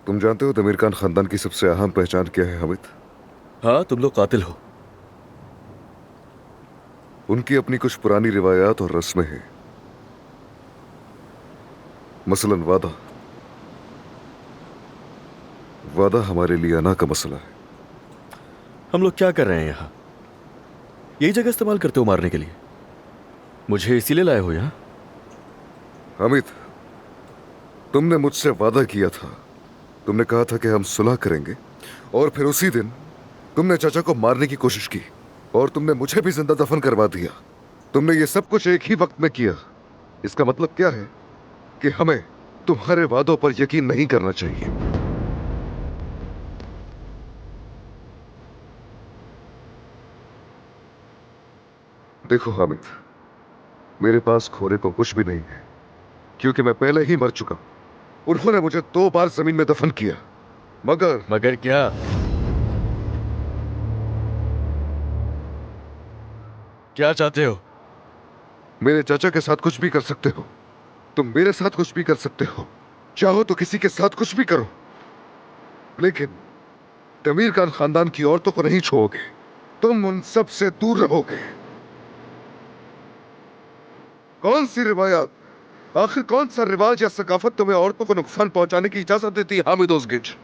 तुम जानते हो तमीर खान खानदान की सबसे अहम पहचान क्या है हामिद? हाँ, तुम लोग कातिल हो। उनकी अपनी कुछ पुरानी रिवायात और रस्में हैं। मसलन वादा। वादा हमारे लिए अना का मसला है। हम लोग क्या कर रहे हैं यहाँ? यही जगह इस्तेमाल करते हो मारने के लिए? मुझे इसीलिए लाए हो यहाँ? हामिद, तुमने मुझसे वादा किया था। तुमने कहा था कि हम सुलह करेंगे, और फिर उसी दिन तुमने चाचा को मारने की कोशिश की, और तुमने मुझे भी जिंदा दफन करवा दिया। तुमने ये सब कुछ एक ही वक्त में किया। इसका मतलब क्या है कि हमें तुम्हारे वादों पर यकीन नहीं करना चाहिए। देखो हामिद, मेरे पास खोने को कुछ भी नहीं है, क्योंकि मैं पहले ही मर चुका हूं। उन्होंने मुझे 2 बार जमीन में दफन किया, मगर मगर क्या? क्या चाहते हो? मेरे चाचा के साथ कुछ भी कर सकते हो। तुम मेरे साथ कुछ भी कर सकते हो। चाहो तो किसी के साथ कुछ भी करो, लेकिन तमीर खान खानदान की औरतों को नहीं छोड़ोगे। तुम उन सब से दूर रहोगे। कौन सी रिवायत, आखिर कौन सा रिवाज या सकाफत तुम्हें औरतों को नुकसान पहुंचाने की इजाजत देती है हामिद ओसगिच?